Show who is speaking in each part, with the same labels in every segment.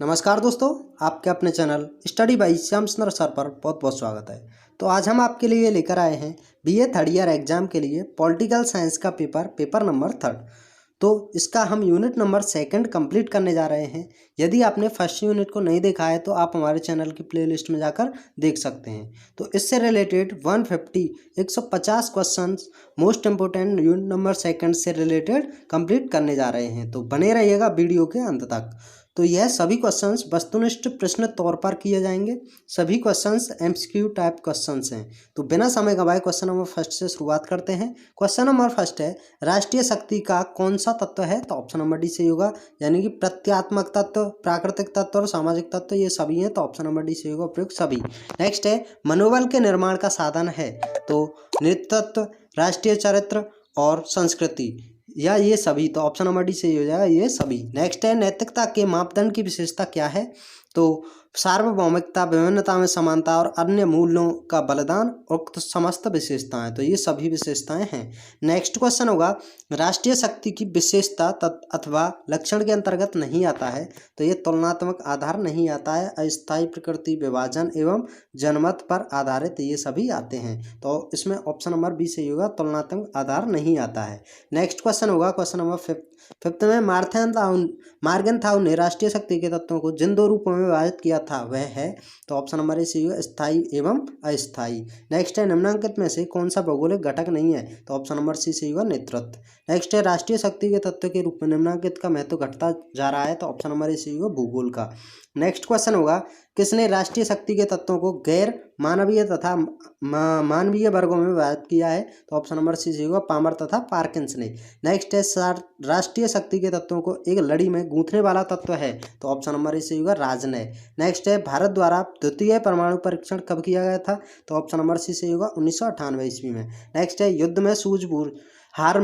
Speaker 1: नमस्कार दोस्तों, आपके अपने चैनल स्टडी बाई श्याम सुंदर सर पर बहुत बहुत स्वागत है। तो आज हम आपके लिए लेकर आए हैं बीए थर्ड ईयर एग्जाम के लिए पॉलिटिकल साइंस का पेपर नंबर 3। तो इसका हम यूनिट नंबर 2 कंप्लीट करने जा रहे हैं। यदि आपने फर्स्ट यूनिट को नहीं देखा है तो आप हमारे चैनल की प्लेलिस्ट में जाकर देख सकते हैं। तो इससे related 150 questions most important unit number 2 से रिलेटेड कंप्लीट करने जा रहे हैं। तो बने रहिएगा वीडियो के अंत तक। तो यह सभी क्वेश्चंस वस्तुनिष्ठ प्रश्न तौर पर किए जाएंगे। सभी क्वेश्चंस एमसीक्यू टाइप क्वेश्चंस हैं। तो बिना समय गंवाए क्वेश्चन नंबर 1 से शुरुआत करते हैं। क्वेश्चन नंबर 1 है, राष्ट्रीय शक्ति का कौन सा तत्व है? तो ऑप्शन नंबर डी सही होगा, यानी कि प्रत्यात्मक तत्व, प्राकृतिक तत्व और सामाजिक तत्व ये सभी हैं। तो ऑप्शन नंबर डी सही होगा, प्रयुक्त सभी। नेक्स्ट है, मनोबल के निर्माण का साधन है? तो नेतृत्व, राष्ट्रीय चरित्र और संस्कृति, या ये सभी। तो ऑप्शन नंबर डी सही हो जाएगा, ये सभी। नेक्स्ट है, नैतिकता के मापदंड की विशेषता क्या है? तो सार्वभौमिकता, विभिन्नता में समानता और अन्य मूल्यों का बलिदान, उक्त समस्त विशेषताएं। तो ये सभी विशेषताएं हैं। नेक्स्ट क्वेश्चन होगा, राष्ट्रीय शक्ति की विशेषता अथवा लक्षण के अंतर्गत नहीं आता है? तो ये तुलनात्मक आधार नहीं आता है, अस्थायी प्रकृति, विभाजन एवं जनमत पर आधारित, ये सभी आते हैं। तो इसमें ऑप्शन नंबर बी सही होगा, तुलनात्मक आधार नहीं आता है। नेक्स्ट क्वेश्चन होगा, क्वेश्चन नंबर 5 में मार्गेनथाउ ने राष्ट्रीय शक्ति के तत्वों को जिन 2 रूपों में विभाजित किया था वह है? तो ऑप्शन नंबर ए सही होगा, स्थायी एवं अस्थायी। नेक्स्ट है, निम्नलिखित में से कौन सा भौगोलिक घटक नहीं है? तो ऑप्शन नंबर सी सही होगा, नेतृत्व। नेक्स्ट है, राष्ट्रीय शक्ति के तत्व के रूप में निम्नलिखित का महत्व घटता जा रहा है? तो ऑप्शन नंबर ए सही होगा, भूगोल का। नेक्स्ट क्वेश्चन होगा, किसने राष्ट्रीय शक्ति के तत्वों को गैर मानवीय तथा मानवीय वर्गों में विभाजित किया है? तो ऑप्शन नंबर सी सही होगा, पामर तथा पार्किंस ने। नेक्स्ट है, राष्ट्रीय शक्ति के तत्वों को एक लड़ी में गूंथने वाला तत्व है? तो ऑप्शन नंबर ए सही होगा, राजनय। नेक्स्ट है, भारत द्वारा द्वितीय परमाणु परीक्षण कब किया गया था? तो ऑप्शन नंबर सी सही होगा, 1998 ईस्वी में। नेक्स्ट है, युद्ध में सूझबूझ, हार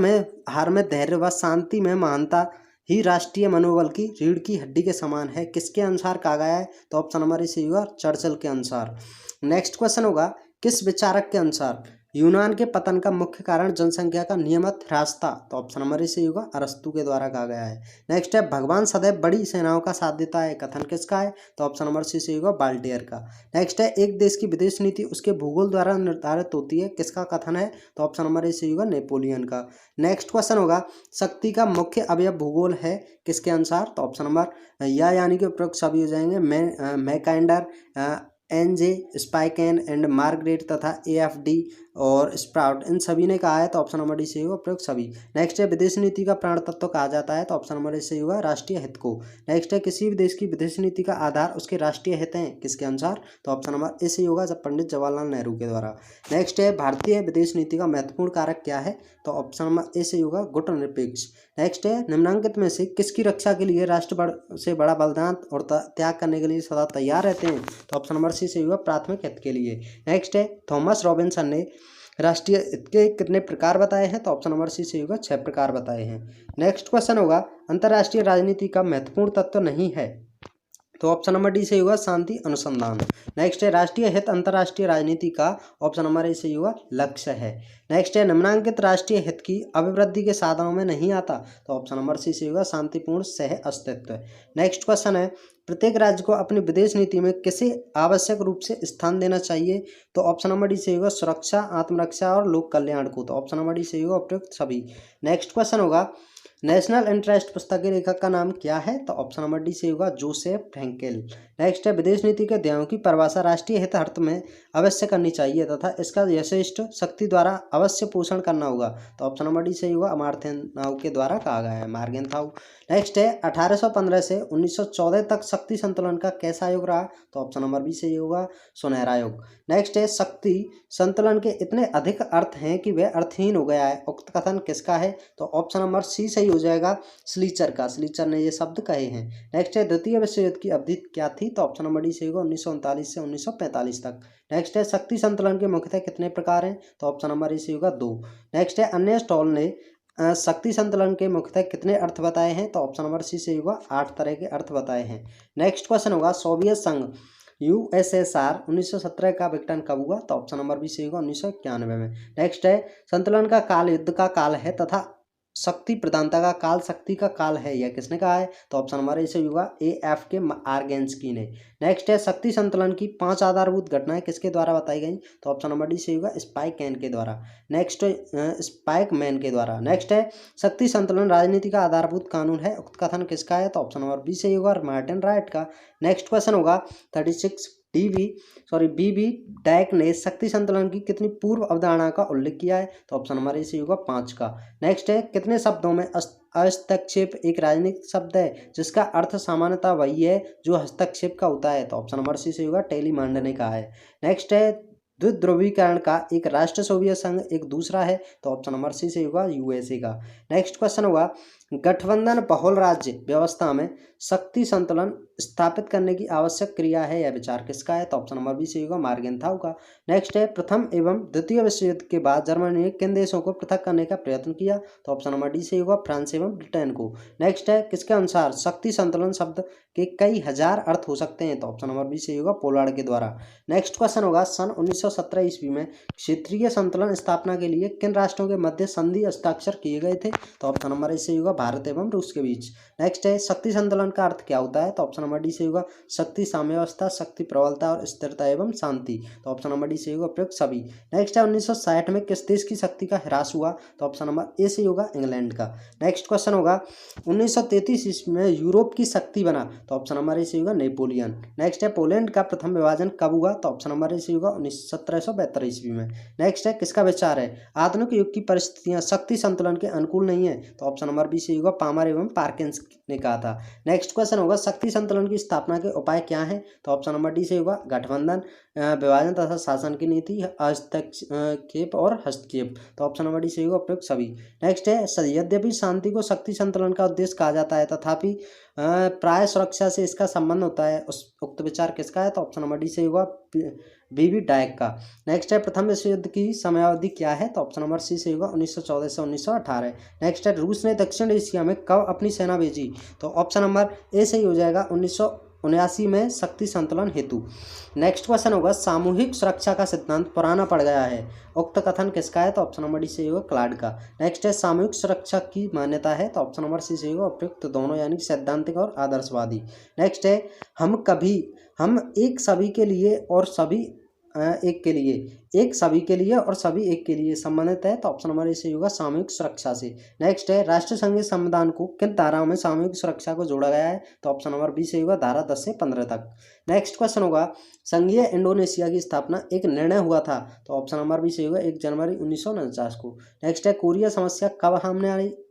Speaker 1: में धैर्य व शांति में महानता ही राष्ट्रीय मनोबल की रीढ़ की हड्डी के समान है, किसके अनुसार कहा गया है? तो ऑप्शन नंबर ए सही होगा, चर्चिल के अनुसार। नेक्स्ट क्वेश्चन होगा, किस विचारक के अनुसार यूनान के पतन का मुख्य कारण जनसंख्या का नियमित ह्रास था? तो ऑप्शन नंबर ए सही होगा, अरस्तू के द्वारा कहा गया है। नेक्स्ट है, भगवान सदैव बड़ी सेनाओं का साथ देता है, कथन किसका है? तो ऑप्शन नंबर सी सही होगा, बाल्टियर का। नेक्स्ट है, एक देश की विदेश नीति उसके भूगोल द्वारा निर्धारित होती है, किसका कथन है? तो ऑप्शन नंबर ए सही होगा, नेपोलियन का। नेक्स्ट क्वेश्चन होगा, शक्ति का मुख्य अवयव भूगोल है, किसके अनुसार? तो ऑप्शन नंबर या यानी कि उपरोक्त सभी हो जाएंगे, मैकेंडर, एनजे स्पाइकेन एंड मार्गरेट तथा एएफडी और स्प्राउट, इन सभी ने कहा है। तो ऑप्शन नंबर डी सही होगा, प्रयुक्त सभी। नेक्स्ट है, विदेश नीति का प्राण तत्व कहा जाता है? तो ऑप्शन नंबर ए सही होगा, राष्ट्रीय हित को। नेक्स्ट है, किसी भी देश की विदेश नीति का आधार उसके राष्ट्रीय हित हैं, किसके अनुसार? तो ऑप्शन नंबर ए सही होगा, जब पंडित जवाहरलाल नेहरू के द्वारा। नेक्स्ट है, भारतीय विदेश नीति का महत्वपूर्ण कारक क्या है? तो ऑप्शन नंबर ए सही होगा, गुटनिरपेक्ष। नेक्स्ट है, निम्नलिखित में से किसकी रक्षा के लिए राष्ट्र से बड़ा बलिदान और त्याग करने के लिए सदा तैयार रहते हैं? तो ऑप्शन नंबर सी सही होगा, प्राथमिक हित के लिए। नेक्स्ट है, थॉमस रॉबिन्सन ने राष्ट्रीय हित के कितने प्रकार बताए हैं? तो ऑप्शन नंबर सी सही होगा, 6 प्रकार बताए हैं। नेक्स्ट क्वेश्चन होगा, अंतर्राष्ट्रीय राजनीति का महत्वपूर्ण तत्व नहीं है? तो ऑप्शन नंबर डी सही होगा, शांति अनुसंधान। नेक्स्ट है, राष्ट्रीय हित अंतर्राष्ट्रीय राजनीति का ऑप्शन नंबर ए सही होगा, लक्ष्य है। नेक्स्ट है, निम्नलिखित राष्ट्रीय हित की अभिवृद्धि के साधनों में नहीं आता? तो ऑप्शन नंबर सी सही होगा, शांतिपूर्ण सह अस्तित्व। नेक्स्ट क्वेश्चन है, प्रत्येक राज्य को अपनी विदेश नीति में किसे आवश्यक रूप से स्थान देना चाहिए? तो ऑप्शन नंबर डी सही होगा, सुरक्षा, आत्मरक्षा और लोक कल्याण को। तो ऑप्शन नंबर डी सही होगा, उपयुक्त सभी। नेक्स्ट क्वेश्चन होगा, नेशनल इंटरेस्ट पुस्तक के लेखक का नाम क्या है? तो ऑप्शन नंबर डी सही होगा, जोसेफ फ्रैंकेल। नेक्स्ट है, विदेश नीति के ध्येयों की परिभाषा राष्ट्रीय हित अर्थ में अवश्य करनी चाहिए तथा इसका यथेष्ट शक्ति द्वारा अवश्य पोषण करना होगा। तो ऑप्शन नंबर डी सही होगा, अमार्थेनाउ के द्वारा कहा गया है, मार्गेनथाउ। नेक्स्ट है, 1815 से 1914 तक शक्ति संतुलन का कैसा योग रहा? तो ऑप्शन नंबर बी सही होगा, सुनहरा योग। नेक्स्ट है, शक्ति संतुलन के इतने अधिक अर्थ हैं कि वह अर्थहीन हो गया है, उक्त कथन किसका है? तो ऑप्शन नंबर सी सही हो जाएगा, स्लीचर का। स्लीचर ने ये शब्द कहे हैं। नेक्स्ट है, द्वितीय विश्व युद्ध की अवधि क्या थी? तो ऑप्शन नंबर डी सही होगा, 1939 से 1945 तक। नेक्स्ट है, शक्ति संतुलन के मुख्यतः कितने प्रकार हैं? तो ऑप्शन नंबर ए सही होगा, 2। नेक्स्ट है, अन्य स्टॉल ने शक्ति संतुलन के मुख्यतः कितने अर्थ बताए हैं? तो ऑप्शन नंबर सी सही होगा, 8 तरह के अर्थ बताए हैं। नेक्स्ट क्वेश्चन होगा, सोवियत संघ यूएसएसआर 1917 का विघटन कब हुआ? तो ऑप्शन नंबर बी सही होगा, 1991 में। नेक्स्ट है, संतुलन का काल युद्ध का काल है तथा शक्ति प्रदानता का काल शक्ति का काल है, यह किसने कहा है? तो ऑप्शन नंबर ए सही होगा, AF के आर्गेंस्की ने। नेक्स्ट है शक्ति संतुलन की 5 आधारभूत घटनाएं किसके द्वारा बताई गई? तो ऑप्शन नंबर डी सही होगा, स्पाइकमैन के द्वारा। नेक्स्ट स्पाइकमैन के द्वारा। नेक्स्ट है शक्ति संतुलन राजनीति का आधारभूत कानून है, उक्त कथन किसका है? तो ऑप्शन नंबर बी सही होगा, मार्टिन राइट का। नेक्स्ट क्वेश्चन होगा 36 बी डैक ने शक्ति संतुलन की कितनी पूर्व अवधारणा का उल्लेख किया है? तो ऑप्शन नंबर ए सही होगा, 5 का। नेक्स्ट है कितने शब्दों में हस्तक्षेप एक राजनीतिक शब्द है जिसका अर्थ सामान्यतः वही है जो हस्तक्षेप का होता है? तो ऑप्शन नंबर सी सही होगा, टेलीमांड ने कहा है। नेक्स्ट है द्विध्रुवीकरण का एक राष्ट्र सोवियत संघ एक दूसरा है, तो ऑप्शन नंबर सी सही होगा, USA का। नेक्स्ट क्वेश्चन होगा गठबंधन बहुल राज्य व्यवस्था में शक्ति संतुलन स्थापित करने की आवश्यक क्रिया है, यह विचार किसका है? तो ऑप्शन नंबर बी सही होगा, मार्गेनथाउ का। नेक्स्ट है प्रथम एवं द्वितीय विश्व युद्ध के बाद जर्मनी ने किन देशों को पृथक करने का प्रयत्न किया? तो ऑप्शन नंबर डी सही होगा, फ्रांस एवं ब्रिटेन को। नेक्स्ट है किसके अनुसार शक्ति संतुलन शब्द के कई हजार अर्थ हो सकते हैं? तो ऑप्शन नंबर बी सही होगा, पोलार्ड के द्वारा। नेक्स्ट क्वेश्चन होगा सन 1917 ईस्वी में क्षेत्रीय संतुलन स्थापना के लिए किन राष्ट्रों के मध्य संधि हस्ताक्षर किए गए थे? तो ऑप्शन नंबर ए सही होगा, भारत एवं रूस के बीच। नेक्स्ट है शक्ति संतुलन का अर्थ क्या होता है? तो ऑप्शन नंबर डी सही होगा, शक्ति साम्यावस्था, शक्ति प्रबलता और स्थिरता एवं शांति। तो ऑप्शन नंबर डी सही होगा, उपयुक्त सभी। नेक्स्ट है 1960 में किस देश की शक्ति का ह्रास हुआ? तो ऑप्शन नंबर ए सही होगा, इंग्लैंड का। नेक्स्ट क्वेश्चन होगा 1933 ईस्वी में यूरोप की शक्ति बना? तो ऑप्शन नंबर ए सही होगा, नेपोलियन। नेक्स्ट है पोलैंड का प्रथम विभाजन कब हुआ? तो ऑप्शन नंबर ए सही होगा, 1772 ईस्वी में। नेक्स्ट है किसका विचार है आधुनिक युग की परिस्थितियां शक्ति संतुलन के अनुकूल नहीं है? तो ऑप्शन नंबर बी सही होगा, पामर एवं पार्किंस ने कहा था। नेक्स्ट क्वेश्चन होगा शक्ति संतुलन की स्थापना के उपाय क्या हैं? तो ऑप्शन नंबर डी सही होगा, गठबंधन, विभाजन तथा शासन की नीति, हस्तक्षेप और हस्तक्षेप। तो ऑप्शन नंबर डी सही होगा, उपयुक्त सभी। नेक्स्ट है यद्यपि शांति को शक्ति संतुलन का उद्देश्य कहा जाता है तथापि प्राय सुरक्षा से इसका संबंध होता है, उस उक्त विचार किसका है? तो ऑप्शन नंबर डी सही होगा, BB डायक का। नेक्स्ट है प्रथम विश्व युद्ध की समयावधि क्या है? तो ऑप्शन नंबर सी सही होगा, 1914 से 1918। नेक्स्ट है रूस ने दक्षिण एशिया में कब अपनी सेना भेजी? तो ऑप्शन नंबर ए सही हो जाएगा, 1979 में शक्ति संतुलन हेतु। नेक्स्ट क्वेश्चन होगा सामूहिक सुरक्षा का सिद्धांत पुराना पड़ गया है, उक्त कथन किसका है? तो ऑप्शन नंबर डी सही होगा, क्लाड का। नेक्स्ट है सामूहिक सुरक्षा की मान्यता है, तो ऑप्शन नंबर सी सही होगा, उपयुक्त दोनों यानी सैद्धांतिक और आदर्शवादी। नेक्स्ट है हम एक सभी के लिए और सभी एक के लिए, एक सभी के लिए और सभी एक के लिए संबंधित है, तो ऑप्शन नंबर ए सही होगा, सामूहिक सुरक्षा से। नेक्स्ट है राष्ट्र संघीय संविधान को किन धाराओं में सामूहिक सुरक्षा को जोड़ा गया है? तो ऑप्शन नंबर बी सही होगा, धारा 10 से 15 तक। नेक्स्ट क्वेश्चन होगा संघीय इंडोनेशिया की स्थापना एक निर्णय हुआ था? तो ऑप्शन नंबर बी सही होगा, 1 जनवरी 1949 को। नेक्स्ट है कोरिया समस्या कब सामने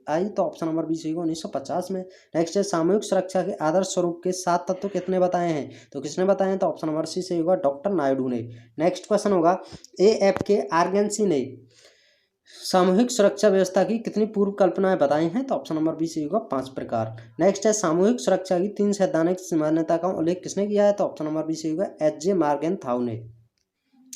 Speaker 1: आई? तो ऑप्शन नंबर बी सही होगा, 1950 में। नेक्स्ट है सामूहिक सुरक्षा के आदर्श स्वरूप के 7 तत्व कितने बताए हैं? तो किसने बताए हैं? तो ऑप्शन नंबर सी सही होगा, डॉक्टर नायडू ने। नेक्स्ट क्वेश्चन होगा AF के आर्गेंसी ने सामूहिक सुरक्षा व्यवस्था की कितनी पूर्व कल्पनाएं बताई हैं? तो ऑप्शन नंबर बी सही होगा, 5 प्रकार। नेक्स्ट है सामूहिक सुरक्षा की 3 सैद्धांतिक मान्यता का उल्लेख किसने किया है? तो ऑप्शन नंबर बी सही होगा, HJ मार्गेनथाउ ने।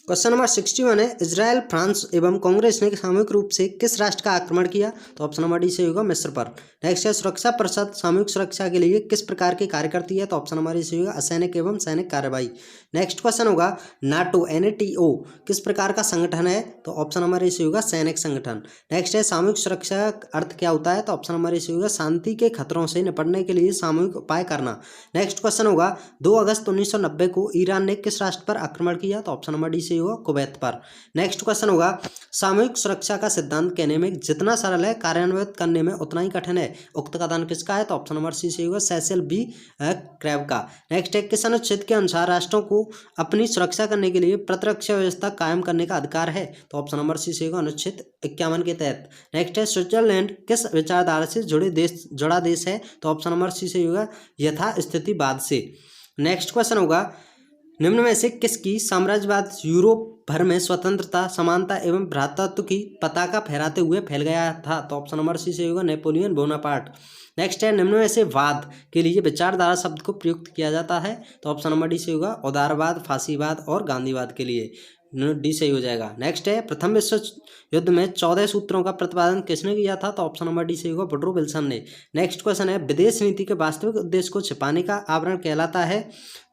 Speaker 1: क्वेश्चन नंबर 61 है इजराइल, फ्रांस एवं कांग्रेस ने सामूहिक रूप से किस राष्ट्र का आक्रमण किया? तो ऑप्शन नंबर डी सही होगा, मिस्र पर। नेक्स्ट है सुरक्षा परिषद सामूहिक सुरक्षा के लिए किस प्रकार के कार्य करती है? तो ऑप्शन नंबर डी सही होगा, असैनिक एवं सैनिक कार्रवाई। नेक्स्ट क्वेश्चन होगा NATO किस प्रकार का संगठन है? तो ऑप्शन नंबर ए सही होगा, सैनिक संगठन। नेक्स्ट है सामूहिक सुरक्षा अर्थ क्या होता है? तो ऑप्शन नंबर ए सही होगा, शांति के खतरों से निपटने के लिए सामूहिक उपाय करना। नेक्स्ट क्वेश्चन होगा 2 अगस्त 1990 को ईरान ने किस राष्ट्र पर आक्रमण किया? तो ऑप्शन नंबर डी सही होगा, कुवैत पर। नेक्स्ट क्वेश्चन होगा सामूहिक सुरक्षा का सिद्धांत कहने में जितना सरल है कार्यान्वित करने में उतना ही कठिन है, उक्त कथन किसका है? तो ऑप्शन नंबर सी सही होगा, सेसिल B क्रैब का। नेक्स्ट है किस अनुच्छेद के अनुसार राष्ट्रों को अपनी सुरक्षा करने के लिए प्रतिरक्षा व्यवस्था कायम करने का अधिकार है? तो ऑप्शन नंबर सी सही होगा, अनुच्छेद 51 के तहत। नेक्स्ट है स्विट्जरलैंड किस विचारधारा से जुड़ा देश है? तो ऑप्शन नंबर सी सही होगा, यथास्थितिवाद से। नेक्स्ट क्वेश्चन होगा निम्न में से किसकी साम्राज्यवाद यूरोप भर में स्वतंत्रता, समानता एवं भ्रातृत्व की पताका फहराते हुए फैल गया था? तो ऑप्शन नंबर सी सही होगा, नेपोलियन बोनापार्ट। नेक्स्ट है निम्न में से वाद के लिए विचारधारा शब्द को प्रयुक्त किया जाता है? तो ऑप्शन नंबर डी सही होगा, उदारवाद, फांसीवाद और गांधीवाद के लिए डी सही हो जाएगा। नेक्स्ट है प्रथम विश्व युद्ध में 14 सूत्रों का प्रतिपादन किसने किया था? तो ऑप्शन नंबर डी सही होगा, वुड्रो विल्सन ने। नेक्स्ट क्वेश्चन है विदेश नीति के वास्तविक उद्देश्य को छिपाने का आवरण कहलाता है?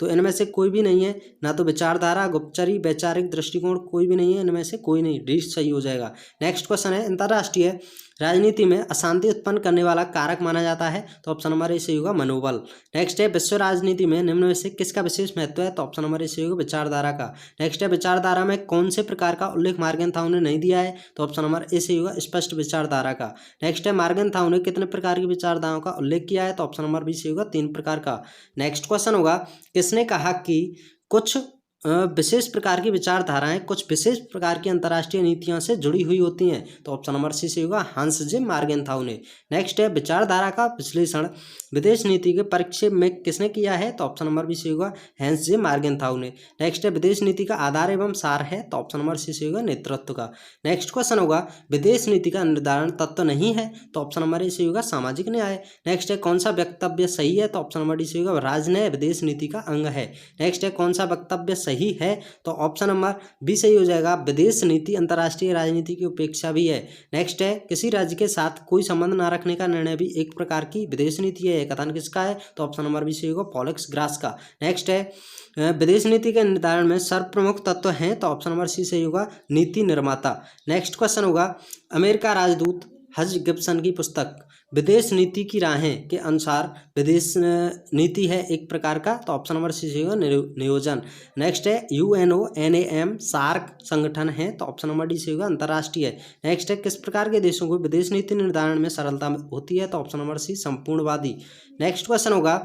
Speaker 1: तो इनमें से कोई भी नहीं है, ना तो विचारधारा, गुप्तचरी, वैचारिक दृष्टिकोण, कोई भी नहीं है, इनमें से कोई नहीं, डी सही हो जाएगा। नेक्स्ट क्वेश्चन है अंतर्राष्ट्रीय राजनीति में अशांति उत्पन्न करने वाला कारक माना जाता है? तो ऑप्शन नंबर ए सही होगा मनोबल। नेक्स्ट है विश्व राजनीति में निम्न में से किसका विशेष महत्व है? तो ऑप्शन नंबर ए सही होगा विचारधारा का। नेक्स्ट है विचारधारा में कौन से प्रकार का उल्लेख मॉर्गनथाउ ने नहीं दिया है? तो ऑप्शन नंबर ए सही होगा स्पष्ट विचारधारा का। नेक्स्ट है मॉर्गनथाउ ने कितने प्रकार की विचारधाराओं का उल्लेख किया है? तो ऑप्शन नंबर बी सही होगा 3 प्रकार का। नेक्स्ट क्वेश्चन होगा किसने कहा कि कुछ विशेष प्रकार की विचारधाराएं कुछ विशेष प्रकार की अंतर्राष्ट्रीय नीतियों से जुड़ी हुई होती हैं? तो ऑप्शन नंबर सी से होगा हांस जे मॉर्गनथाउ ने। नेक्स्ट है विचारधारा का विश्लेषण विदेश नीति के परिप्रेक्ष्य में किसने किया है? तो ऑप्शन नंबर बी से होगा हैंस जे मॉर्गनथाउ ने। नेक्स्ट है विदेश नीति का आधार एवं सार है? तो ऑप्शन नंबर सी से होगा नेतृत्व का। नेक्स्ट क्वेश्चन होगा विदेश नीति का निर्धारण तत्व नहीं है? तो ऑप्शन नंबर ए से होगा सामाजिक न्याय। नेक्स्ट है कौन सा वक्तव्य सही है? तो ऑप्शन नंबर डी से होगा राजनय विदेश नीति का अंग है। नेक्स्ट है कौन सा वक्तव्य सही है? तो ऑप्शन नंबर बी सही हो जाएगा विदेश नीति अंतर्राष्ट्रीय राजनीति की उपेक्षा भी है। नेक्स्ट है किसी राज्य के साथ कोई संबंध न रखने का निर्णय भी एक प्रकार की विदेश नीति है। कथन किसका है? तो ऑप्शन नंबर बी सही होगा पॉलक्स ग्रास का। नेक्स्ट है विदेश नीति के निर्धारण में सर्वप्रमुख तत्व हैं? तो ऑप्शन नंबर सी सही होगा नीति निर्माता। नेक्स्ट क्वेश्चन होगा अमेरिका राजदूत हज गिब्सन की पुस्तक विदेश नीति की राहें के अनुसार विदेश नीति है एक प्रकार का? तो ऑप्शन नंबर सी होगा नियोजन। नेक्स्ट है UNO-NAM सार्क संगठन है? तो ऑप्शन नंबर डी होगा अंतर्राष्ट्रीय। नेक्स्ट है किस प्रकार के देशों को विदेश नीति निर्धारण में सरलता होती है? तो ऑप्शन नंबर सी संपूर्णवादी। नेक्स्ट क्वेश्चन होगा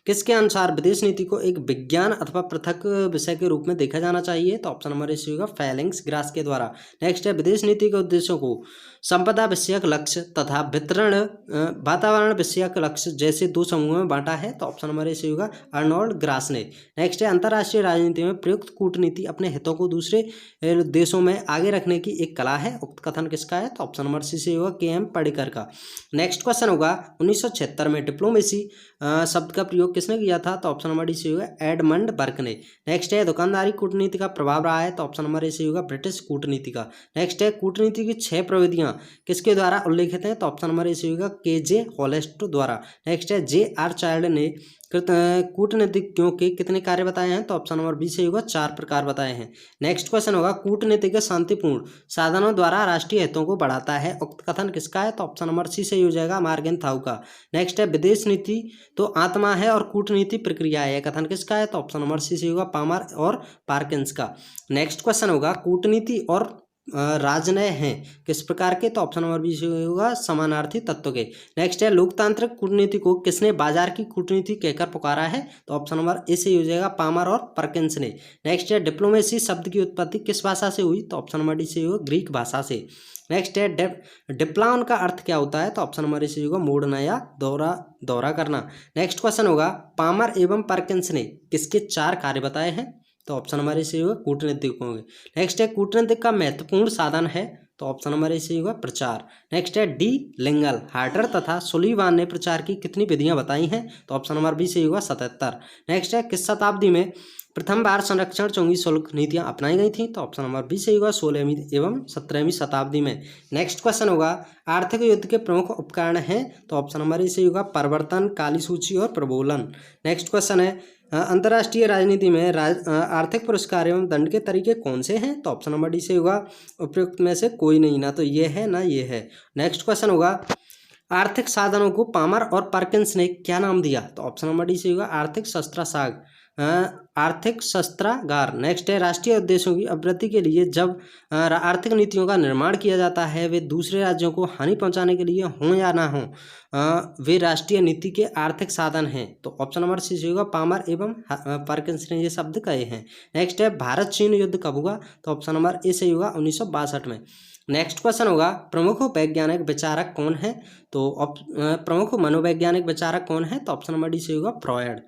Speaker 1: किसके अनुसार विदेश नीति को एक विज्ञान अथवा पृथक विषय के रूप में देखा जाना चाहिए? तो ऑप्शन नंबर ए होगा फैलिंग्स ग्रास के द्वारा। नेक्स्ट है विदेश नीति के उद्देश्यों को संपदा विषयक लक्ष्य तथा वितरण वातावरण विषयक लक्ष्य जैसे 2 समूहों में बांटा है? तो ऑप्शन नंबर ए होगा अर्नोल्ड ग्रास ने। नेक्स्ट है अंतर्राष्ट्रीय राजनीति में प्रयुक्त कूटनीति अपने हितों को दूसरे देशों में आगे रखने की एक कला है। उक्त कथन किसका है? तो ऑप्शन नंबर सी होगा KM पर्रिकर का। नेक्स्ट क्वेश्चन होगा 1976 में डिप्लोमेसी शब्द का प्रयोग किसने किया था? तो ऑप्शन नंबर डी से होगा एडमंड बर्क ने। नेक्स्ट है दुकानदारी कूटनीति का प्रभाव रहा है? तो ऑप्शन नंबर ए से होगा ब्रिटिश कूटनीति का। नेक्स्ट है कूटनीति की 6 प्रविधियां किसके द्वारा उल्लेखित हैं? तो ऑप्शन नंबर ए से होगा KJ हॉलेस्ट द्वारा। नेक्स्ट है JR चाइल्ड ने कूटनीतिज्ञों के कितने कार्य बताए हैं? तो ऑप्शन नंबर बी से होगा 4 प्रकार बताए हैं। नेक्स्ट क्वेश्चन होगा कूटनीतिज्ञ शांतिपूर्ण साधनों द्वारा राष्ट्रीय हितों को बढ़ाता है। उक्त कथन किसका है? तो ऑप्शन नंबर सी से हो जाएगा मॉर्गनथाउ का। नेक्स्ट है विदेश नीति तो आत्मा है और कूटनीति प्रक्रिया है। कथन किसका है? तो ऑप्शन नंबर सी से होगा पामर और पार्किंस का। नेक्स्ट क्वेश्चन होगा कूटनीति और राजनय हैं किस प्रकार के? तो ऑप्शन नंबर बी होगा समानार्थी तत्व के। नेक्स्ट है लोकतांत्रिक कूटनीति को किसने बाजार की कूटनीति कहकर पुकारा है? तो ऑप्शन नंबर ए से हो जाएगा पामर और पर्किंस ने। नेक्स्ट है डिप्लोमेसी शब्द की उत्पत्ति किस भाषा से हुई? तो ऑप्शन नंबर डी से होगा ग्रीक भाषा से। नेक्स्ट है डिप्लॉन का अर्थ क्या होता है? तो ऑप्शन नंबर ए से होगा मोड़ना या दौरा करना। नेक्स्ट क्वेश्चन होगा पामर एवं पर्किंस ने किसके 4 कार्य बताए हैं? तो ऑप्शन नंबर ए से होगा कूटनीतिक होंगे। नेक्स्ट है कूटनीतिक का महत्वपूर्ण साधन है? तो ऑप्शन नंबर ए से होगा प्रचार। नेक्स्ट है डी लिंगल हार्टर तथा सुलीवान ने प्रचार की कितनी विधियां बताई हैं? तो ऑप्शन नंबर बी से होगा 77। नेक्स्ट है किस शताब्दी में प्रथम बार संरक्षण चुंगी शुल्क नीतियां अपनाई गई थी? तो ऑप्शन नंबर बी से होगा 16वीं एवं 17वीं शताब्दी में। नेक्स्ट क्वेश्चन होगा आर्थिक युद्ध के प्रमुख उपकरण हैं? तो ऑप्शन नंबर ए से होगा प्रवर्तन काली सूची और प्रबोलन। नेक्स्ट क्वेश्चन है अंतर्राष्ट्रीय राजनीति में आर्थिक पुरस्कार एवं दंड के तरीके कौन से हैं? तो ऑप्शन नंबर डी से होगा उपयुक्त में से कोई नहीं, ना तो ये है ना ये है। नेक्स्ट क्वेश्चन होगा आर्थिक साधनों को पामर और पर्किंस ने क्या नाम दिया? तो ऑप्शन नंबर डी से होगा आर्थिक शस्त्रागार। नेक्स्ट है राष्ट्रीय उद्देश्यों की अभिवृद्धि के लिए जब आर्थिक नीतियों का निर्माण किया जाता है वे दूसरे राज्यों को हानि पहुंचाने के लिए हों या ना हों वे राष्ट्रीय नीति के आर्थिक साधन हैं। तो ऑप्शन नंबर सी होगा पामर एवं पर्किंस ने ये शब्द कहे हैं। नेक्स्ट है भारत चीन युद्ध कब हुआ? तो ऑप्शन नंबर ए से होगा 1962 में। नेक्स्ट क्वेश्चन होगा प्रमुख वैज्ञानिक विचारक कौन है? तो प्रमुख मनोवैज्ञानिक विचारक कौन है? तो ऑप्शन नंबर डी से होगा फ्रॉयड।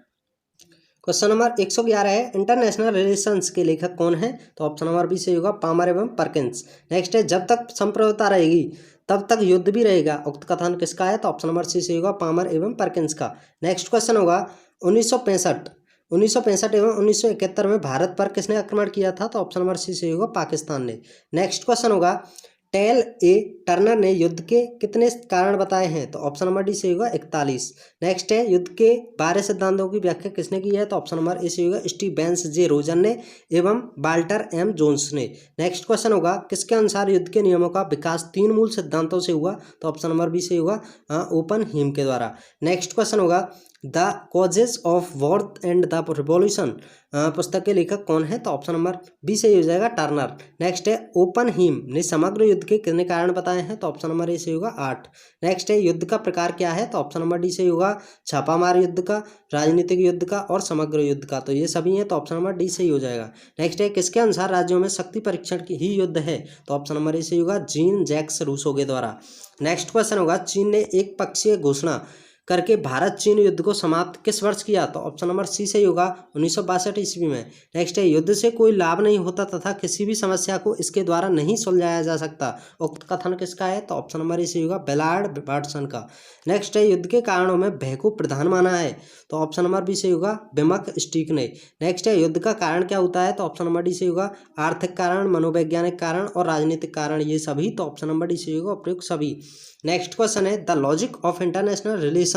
Speaker 1: क्वेश्चन नंबर 111 है इंटरनेशनल रिलेशंस के लेखक कौन है? तो ऑप्शन नंबर बी से होगा पामर एवं पर्किंस। नेक्स्ट है जब तक संप्रभुता रहेगी तब तक युद्ध भी रहेगा। उक्त कथन किसका है? तो ऑप्शन नंबर सी से होगा पामर एवं पर्किंस का। नेक्स्ट क्वेश्चन होगा 1965 एवं 1971 में भारत पर किसने आक्रमण किया था? तो ऑप्शन नंबर सी से होगा पाकिस्तान ने। नेक्स्ट क्वेश्चन होगा टेल ए टर्नर ने युद्ध के कितने कारण बताए हैं? तो ऑप्शन नंबर डी से होगा 41। नेक्स्ट है, युद्ध के 12 सिद्धांतों की व्याख्या किसने की है? तो ऑप्शन नंबर ए से होगा स्टीवेंस जे रोजन ने एवं वाल्टर एम जोन्स ने। नेक्स्ट क्वेश्चन होगा, किसके अनुसार युद्ध के नियमों का विकास 3 मूल सिद्धांतों से हुआ? तो ऑप्शन नंबर बी से होगा ओपनहीम के द्वारा। नेक्स्ट क्वेश्चन होगा, the causes of war and the revolution पुस्तक के लेखक कौन है? तो ऑप्शन नंबर बी से हो जाएगा टर्नर। नेक्स्ट है, ओपनहीम ने समग्र युद्ध के कितने कारण बताए हैं? तो ऑप्शन नंबर ए से होगा 8। नेक्स्ट है, युद्ध का प्रकार क्या है? तो ऑप्शन नंबर डी से होगा छापामार युद्ध का, राजनीतिक युद्ध का और समग्र युद्ध का। तो ये सभी हैं, तो ऑप्शन नंबर डी से ही हो जाएगा। नेक्स्ट है, किसके अनुसार राज्यों में शक्ति परीक्षण की ही युद्ध है? तो ऑप्शन नंबर ए से होगा जीन जैक्स रूसो के द्वारा। नेक्स्ट क्वेश्चन होगा, चीन ने एक पक्षीय घोषणा करके भारत चीन युद्ध को समाप्त किस वर्ष किया? तो ऑप्शन नंबर सी से होगा 1962 ईस्वी में। नेक्स्ट है, युद्ध से कोई लाभ नहीं होता तथा किसी भी समस्या को इसके द्वारा नहीं सुलझाया जा सकता, उक्त कथन किसका है? तो ऑप्शन नंबर ए से होगा बेलार्ड वाटसन का। नेक्स्ट है, युद्ध के कारणों में भय को प्रधान माना है? तो ऑप्शन नंबर बी से होगा बिमक स्टीक ने। नेक्स्ट है, युद्ध का कारण क्या होता है? तो ऑप्शन नंबर डी से होगा आर्थिक कारण, मनोवैज्ञानिक कारण और राजनीतिक कारण, ये सभी। तो ऑप्शन नंबर डी से होगा उपयुक्त सभी। नेक्स्ट क्वेश्चन है, the logic of international relation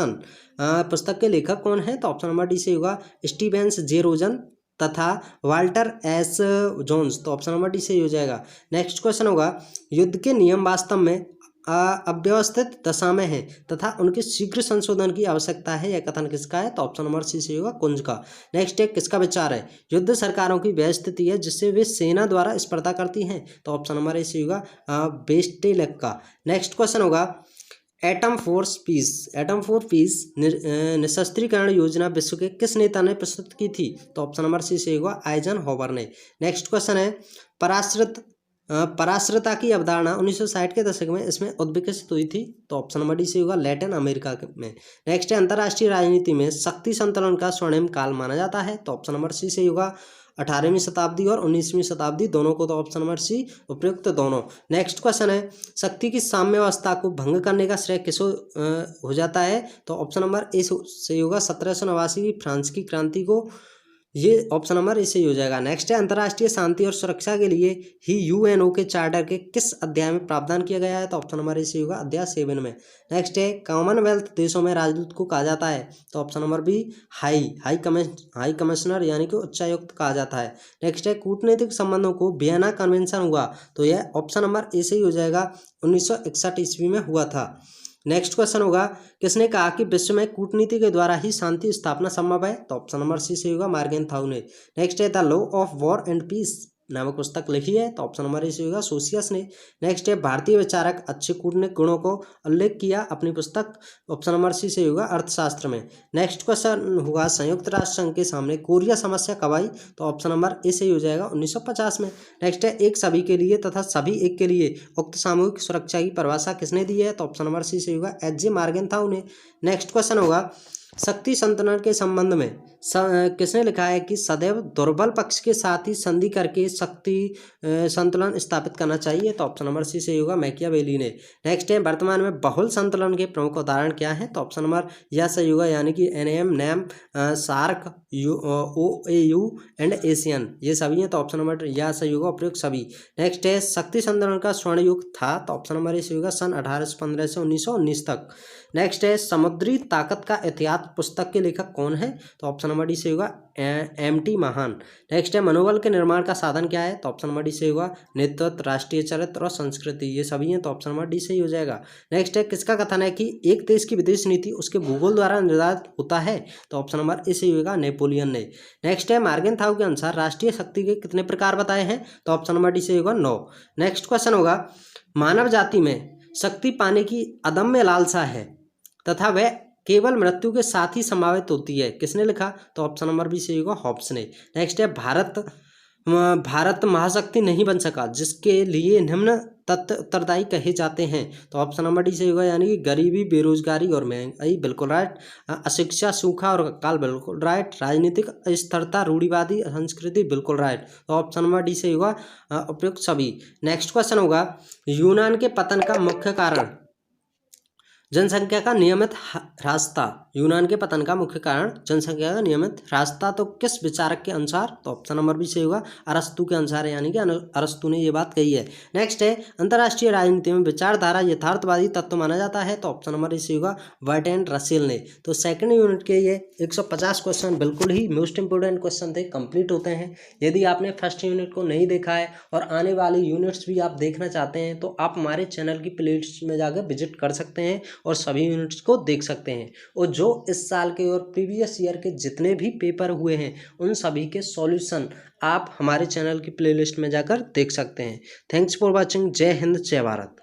Speaker 1: पुस्तक के लेखक कौन है? तो ऑप्शन नंबर डी से होगा स्टीवेंस जे रोजन तथा वाल्टर एस जोन्स। तो ऑप्शन नंबर डी से हो जाएगा। नेक्स्ट क्वेश्चन होगा, युद्ध के नियम वास्तव में अव्यवस्थित दशा में है तथा उनके शीघ्र संशोधन की आवश्यकता है, यह कथन किसका है? तो ऑप्शन नंबर सी से होगा कुंज का। नेक्स्ट एक, किसका विचार है? युद्ध सरकारों की वह स्थिति है जिससे वे सेना द्वारा स्पर्धा करती हैं। तो ऑप्शन नंबर ए से होगा बेस्टेलेक का। नेक्स्ट क्वेश्चन होगा, एटम फोर्स पीस निशस्त्रीकरण योजना विश्व के किस नेता ने प्रस्तुत की थी? तो ऑप्शन नंबर सी से होगा आइजनहोवर ने। नेक्स्ट क्वेश्चन है, पराश्रयता की अवधारणा 1960 के दशक में इसमें उद्विकसित हुई थी। तो ऑप्शन नंबर डी से होगा लैटिन अमेरिका में। नेक्स्ट है, अंतर्राष्ट्रीय राजनीति में शक्ति संतुलन का स्वर्णिम काल माना जाता है। तो ऑप्शन नंबर सी से होगा 18वीं शताब्दी और 19वीं शताब्दी दोनों को। तो ऑप्शन नंबर सी उपयुक्त दोनों। नेक्स्ट क्वेश्चन है, शक्ति की साम्यावस्था को भंग करने का श्रेय किसको हो जाता है? तो ऑप्शन नंबर ए से होगा 1789 की फ्रांस की क्रांति को, ये ऑप्शन नंबर ए से ही हो जाएगा। नेक्स्ट है, अंतर्राष्ट्रीय शांति और सुरक्षा के लिए ही यूएनओ के चार्टर के किस अध्याय में प्रावधान किया गया है? तो ऑप्शन नंबर ए से होगा अध्याय 7 में। नेक्स्ट है, कॉमनवेल्थ देशों में राजदूत को कहा जाता है? तो option number B high commissioner यानी कि उच्चायुक्त कहा जाता है। नेक्स्ट है, कूटनीतिक संबंधों को वियना कन्वेंशन हुआ? तो यह ऑप्शन नंबर ए से ही हो जाएगा, 1961 ईस्वी में हुआ था। नेक्स्ट क्वेश्चन होगा, किसने कहा कि विश्व में कूटनीति के द्वारा ही शांति स्थापना संभव है? तो ऑप्शन नंबर सी से होगा मार्गेनथाउ ने। नेक्स्ट है, the law of war and peace नामक पुस्तक लिखी है? तो ऑप्शन नंबर ए से होगा सोसियस ने। नेक्स्ट है, भारतीय विचारक अच्छे कूटनीतिक गुणों को उल्लेख किया अपनी पुस्तक? ऑप्शन नंबर सी से होगा अर्थशास्त्र में। नेक्स्ट क्वेश्चन होगा, संयुक्त राष्ट्र संघ के सामने कोरिया समस्या कब आई? तो ऑप्शन नंबर ए से ही हो जाएगा 1950 में। नेक्स्ट है, एक सभी के लिए तथा सभी एक के लिए उक्त सामूहिक सुरक्षा की परिभाषा किसने दी है? तो ऑप्शन नंबर सी से होगा एच जे मार्गेनथाउ ने। नेक्स्ट क्वेश्चन होगा, शक्ति संतुलन के संबंध में किसने लिखा है कि सदैव दुर्बल पक्ष के साथ ही संधि करके शक्ति संतुलन स्थापित करना चाहिए? तो ऑप्शन नंबर सी से होगा मैकियावेली ने। नेक्स्ट है, वर्तमान में बहुल संतुलन के प्रमुख उदाहरण क्या हैं? तो ऑप्शन नंबर या से होगा यानी कि NAM, NAM, SAARC, OAU and ASEAN, ये सभी हैं। तो ऑप्शन नंबर या से होगा उपयुक्त सभी। नेक्स्ट है, शक्ति संतुलन का स्वर्ण युग था? तो ऑप्शन नंबर ए से होगा सन 1815 से 1919 तक। नेक्स्ट है, समुद्री ताकत का इतिहास पुस्तक के लेखक कौन है? तो ऑप्शन नंबर डी से होगा MT महान। नेक्स्ट है, मनोबल के निर्माण का साधन क्या है? तो ऑप्शन नंबर डी से होगा नेतृत्व, राष्ट्रीय चरित्र और संस्कृति, ये सभी हैं। तो ऑप्शन नंबर डी से ही हो जाएगा। नेक्स्ट है, किसका कथन है कि एक देश की विदेश नीति उसके भूगोल द्वारा निर्धारित होता है? तो ऑप्शन नंबर ए से ही होगा नेपोलियन ने। नेक्स्ट है, मार्गेनथाउ के अनुसार राष्ट्रीय शक्ति के कितने प्रकार बताए हैं? तो ऑप्शन नंबर डी से होगा 9। नेक्स्ट क्वेश्चन होगा, मानव जाति में शक्ति पाने की अदम्य लालसा है तथा वह केवल मृत्यु के साथ ही संभावित होती है, किसने लिखा? तो ऑप्शन नंबर बी से होगा हॉब्स ने। नेक्स्ट है, भारत महाशक्ति नहीं बन सका जिसके लिए निम्न तथ्य उत्तरदायी कहे जाते हैं? तो ऑप्शन नंबर डी से होगा यानी कि गरीबी, बेरोजगारी और महंगाई, बिल्कुल राइट। अशिक्षा, सूखा और अकाल, बिल्कुल राइट। राजनीतिक अस्थिरता, रूढ़िवादी संस्कृति, बिल्कुल राइट। तो ऑप्शन नंबर डी से होगा उपयुक्त सभी। नेक्स्ट क्वेश्चन होगा, यूनान के पतन का मुख्य कारण जनसंख्या का नियमित ह्रासता यूनान के पतन का मुख्य कारण जनसंख्या का नियमित ह्रासता। तो किस विचारक के अनुसार? तो ऑप्शन नंबर बी सही होगा, अरस्तु के अनुसार, यानी कि अरस्तु ने ये बात कही है। नेक्स्ट है, अंतर्राष्ट्रीय राजनीति में विचारधारा यथार्थवादी तत्व माना जाता है। तो ऑप्शन नंबर सही होगा, बर्ट्रैंड रसेल ने। तो सेकंड यूनिट के ये 150 क्वेश्चन बिल्कुल ही मोस्ट इंपोर्टेंट क्वेश्चन थे, कंप्लीट होते हैं। यदि आपने फर्स्ट यूनिट को नहीं देखा है और आने वाली यूनिट्स भी आप देखना चाहते हैं तो आप हमारे चैनल की प्लेलिस्ट में जाकर विजिट कर सकते हैं और सभी यूनिट्स को देख सकते हैं। और जो इस साल के और प्रीवियस ईयर के जितने भी पेपर हुए हैं उन सभी के सॉल्यूशन आप हमारे चैनल की प्लेलिस्ट में जाकर देख सकते हैं। Thanks for watching. जय हिंद, जय भारत।